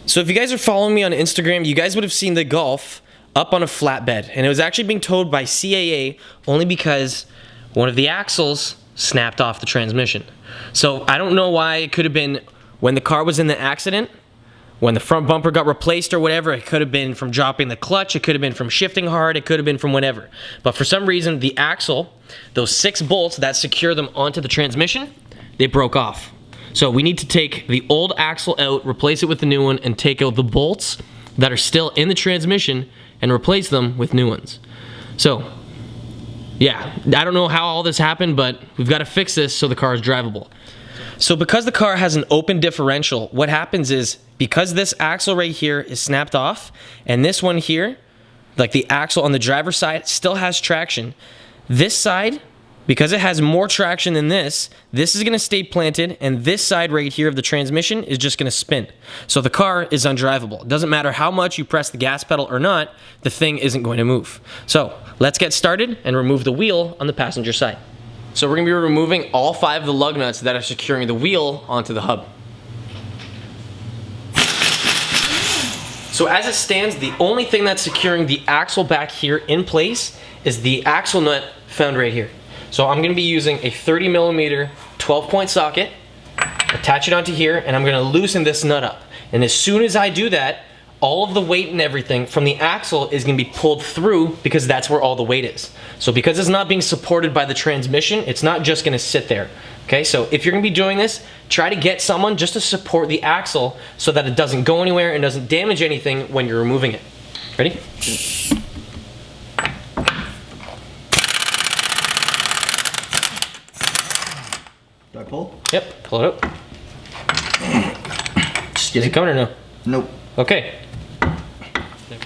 So if you guys are following me on Instagram, you guys would have seen the Golf up on a flatbed, and it was actually being towed by CAA only because one of the axles snapped off the transmission. So I don't know why. It could have been when the car was in the accident, when the front bumper got replaced or whatever. It could have been from dropping the clutch, it could have been from shifting hard, it could have been from whatever. But for some reason, the axle, those 6 bolts that secure them onto the transmission, they broke off. So we need to take the old axle out, replace it with the new one, and take out the bolts that are still in the transmission and replace them with new ones. So, yeah, I don't know how all this happened, but we've got to fix this so the car is drivable. So because the car has an open differential, what happens is, because this axle right here is snapped off, and this one here, like the axle on the driver's side, still has traction, this side, because it has more traction than this is going to stay planted, and this side right here of the transmission is just going to spin. So the car is undrivable. It doesn't matter how much you press the gas pedal or not, the thing isn't going to move. So let's get started and remove the wheel on the passenger side. So we're going to be removing all 5 of the lug nuts that are securing the wheel onto the hub. So as it stands, the only thing that's securing the axle back here in place is the axle nut found right here. So I'm going to be using a 30mm 12-point socket, attach it onto here, and I'm going to loosen this nut up. And as soon as I do that, all of the weight and everything from the axle is going to be pulled through, because that's where all the weight is. So because it's not being supported by the transmission, it's not just going to sit there. Okay, so if you're going to be doing this, try to get someone just to support the axle so that it doesn't go anywhere and doesn't damage anything when you're removing it. Ready? Do I pull? Yep, pull it up. Is it coming or no? Nope. Okay.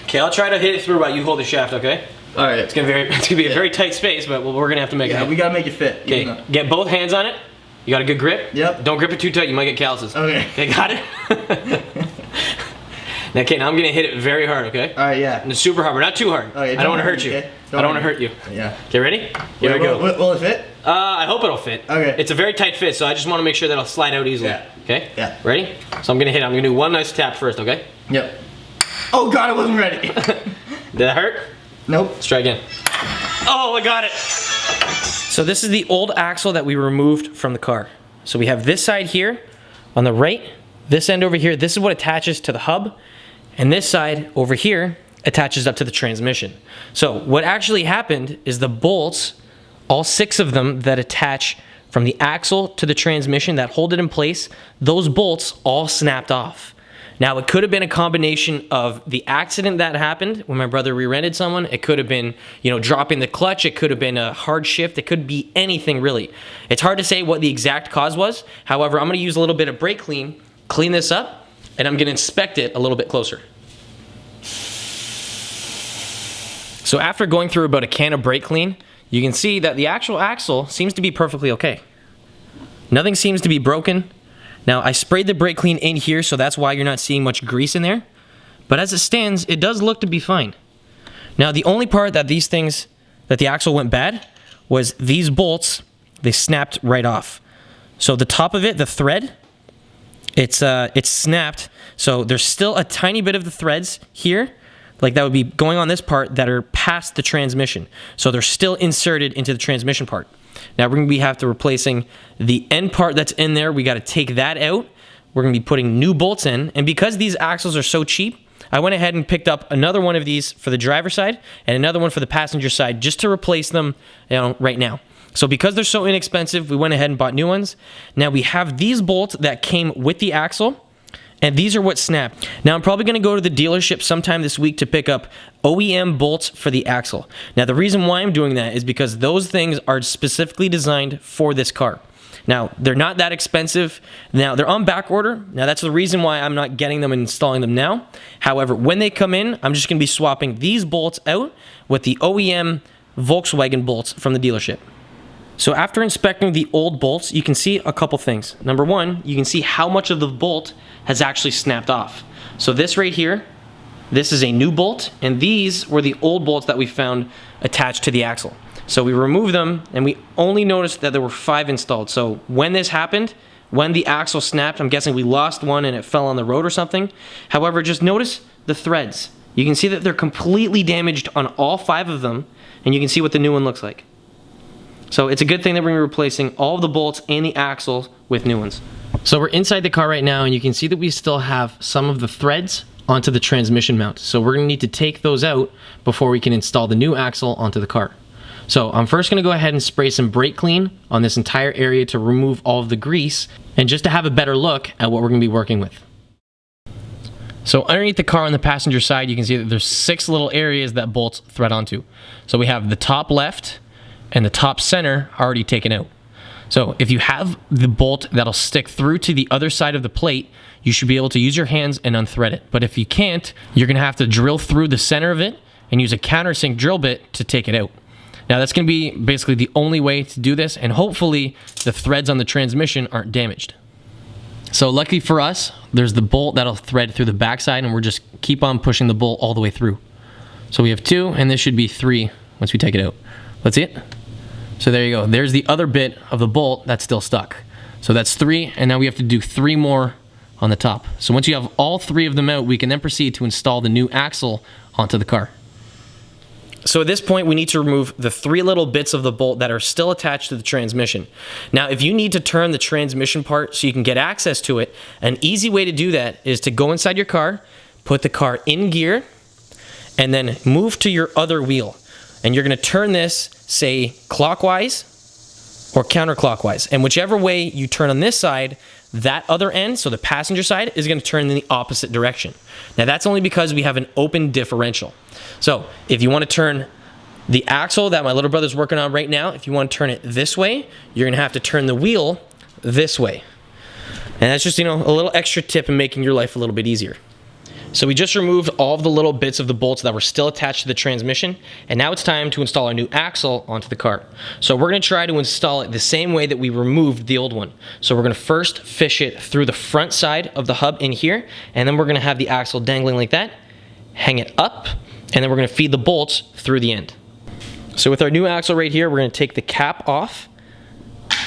Okay, I'll try to hit it through while you hold the shaft, okay? Alright. It's gonna be a very tight space, but we're gonna have to make it. Yeah, we gotta make it fit. Okay, get both hands on it. You got a good grip? Yep. Don't grip it too tight, you might get calluses. Okay. Okay, got it? Now I'm gonna hit it very hard, okay? Alright, yeah. And super hard, but not too hard. Okay, I don't wanna hurt you. Okay. I don't wanna hurt you. Yeah. Okay, ready? Here we go. Will it fit? I hope it'll fit. Okay. It's a very tight fit, so I just wanna make sure that it'll slide out easily. Yeah. Okay? Yeah. Ready? So I'm gonna hit it. I'm gonna do one nice tap first, okay? Yep. Oh god, I wasn't ready. Did that hurt? Nope. Let's try again. Oh, I got it. So this is the old axle that we removed from the car. So we have this side here on the right, this end over here, this is what attaches to the hub, and this side over here attaches up to the transmission. So what actually happened is the bolts, all 6 of them that attach from the axle to the transmission that hold it in place, those bolts all snapped off. Now, it could have been a combination of the accident that happened when my brother rear-ended someone. It could have been, dropping the clutch. It could have been a hard shift. It could be anything, really. It's hard to say what the exact cause was. However, I'm going to use a little bit of brake clean this up, and I'm going to inspect it a little bit closer. So after going through about a can of brake clean, you can see that the actual axle seems to be perfectly okay. Nothing seems to be broken. Now, I sprayed the brake clean in here, so that's why you're not seeing much grease in there. But as it stands, it does look to be fine. Now, the only part that the axle went bad was these bolts, they snapped right off. So the top of it, the thread, it's snapped. So there's still a tiny bit of the threads here, like that would be going on this part, that are past the transmission. So they're still inserted into the transmission part. Now we're going to be replacing the end part that's in there. We got to take that out. We're going to be putting new bolts in. And because these axles are so cheap, I went ahead and picked up another one of these for the driver's side and another one for the passenger side just to replace them right now. So because they're so inexpensive, we went ahead and bought new ones. Now we have these bolts that came with the axle, and these are what snapped. Now I'm probably going to go to the dealership sometime this week to pick up OEM bolts for the axle. Now the reason why I'm doing that is because those things are specifically designed for this car. Now they're not that expensive. Now they're on back order. Now that's the reason why I'm not getting them and installing them now. However, when they come in, I'm just going to be swapping these bolts out with the OEM Volkswagen bolts from the dealership. So after inspecting the old bolts, you can see a couple things. Number one, you can see how much of the bolt has actually snapped off. So this right here, this is a new bolt, and these were the old bolts that we found attached to the axle. So we removed them, and we only noticed that there were 5 installed. So when this happened, when the axle snapped. I'm guessing we lost one and it fell on the road or something. However, just notice the threads. You can see that they're completely damaged on all 5 of them, and you can see what the new one looks like. So it's a good thing that we're replacing all of the bolts and the axles with new ones. So we're inside the car right now, and you can see that we still have some of the threads onto the transmission mount. So we're gonna need to take those out before we can install the new axle onto the car. So I'm first gonna go ahead and spray some brake clean on this entire area to remove all of the grease, and just to have a better look at what we're gonna be working with. So underneath the car on the passenger side, you can see that there's 6 little areas that bolts thread onto. So we have the top left and the top center already taken out. So if you have the bolt that'll stick through to the other side of the plate, you should be able to use your hands and unthread it. But if you can't, you're gonna have to drill through the center of it and use a countersink drill bit to take it out. Now that's gonna be basically the only way to do this, and hopefully the threads on the transmission aren't damaged. So lucky for us, there's the bolt that'll thread through the backside, and we're just keep on pushing the bolt all the way through. So we have 2, and this should be 3 once we take it out. Let's see it. So there you go. There's the other bit of the bolt that's still stuck. So that's 3, and now we have to do 3 more on the top. So once you have all 3 of them out, we can then proceed to install the new axle onto the car. So at this point, we need to remove the 3 little bits of the bolt that are still attached to the transmission. Now, if you need to turn the transmission part so you can get access to it, an easy way to do that is to go inside your car, put the car in gear, and then move to your other wheel. And you're gonna turn this, say, clockwise or counterclockwise. And whichever way you turn on this side, that other end, so the passenger side, is gonna turn in the opposite direction. Now that's only because we have an open differential. So if you wanna turn the axle that my little brother's working on right now, if you wanna turn it this way, you're gonna have to turn the wheel this way. And that's just, a little extra tip in making your life a little bit easier. So we just removed all of the little bits of the bolts that were still attached to the transmission, and now it's time to install our new axle onto the car. So we're gonna try to install it the same way that we removed the old one. So we're gonna first fish it through the front side of the hub in here, and then we're gonna have the axle dangling like that, hang it up, and then we're gonna feed the bolts through the end. So with our new axle right here, we're gonna take the cap off.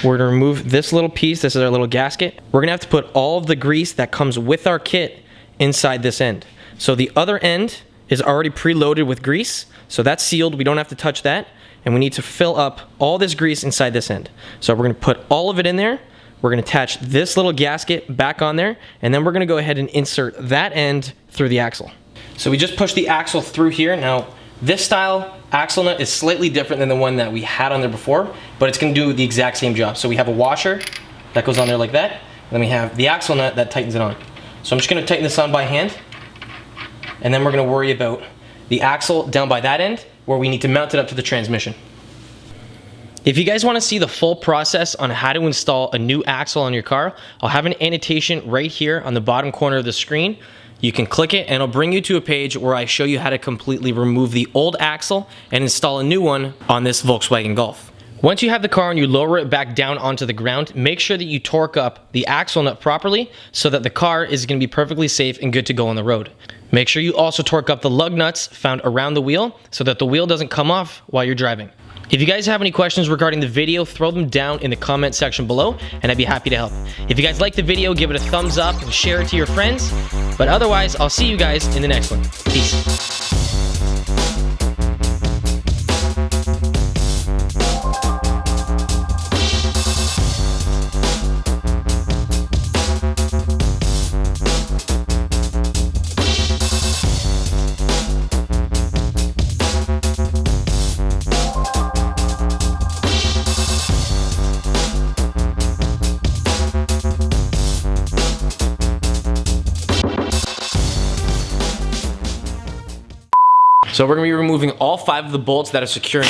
We're gonna remove this little piece. This is our little gasket. We're gonna have to put all of the grease that comes with our kit inside this end. So the other end is already preloaded with grease, so that's sealed. We don't have to touch that, and we need to fill up all this grease inside this end. So we're gonna put all of it in there. We're gonna attach this little gasket back on there, and then we're gonna go ahead and insert that end through the axle. So we just push the axle through here. Now, this style axle nut is slightly different than the one that we had on there before, but it's gonna do the exact same job. So we have a washer that goes on there like that, and then we have the axle nut that tightens it on. So I'm just gonna tighten this on by hand, and then we're gonna worry about the axle down by that end where we need to mount it up to the transmission. If you guys wanna see the full process on how to install a new axle on your car, I'll have an annotation right here on the bottom corner of the screen. You can click it and it'll bring you to a page where I show you how to completely remove the old axle and install a new one on this Volkswagen Golf. Once you have the car and you lower it back down onto the ground, make sure that you torque up the axle nut properly so that the car is going to be perfectly safe and good to go on the road. Make sure you also torque up the lug nuts found around the wheel so that the wheel doesn't come off while you're driving. If you guys have any questions regarding the video, throw them down in the comment section below and I'd be happy to help. If you guys like the video, give it a thumbs up and share it to your friends. But otherwise, I'll see you guys in the next one. Peace. So we're gonna be removing all 5 of the bolts that are securing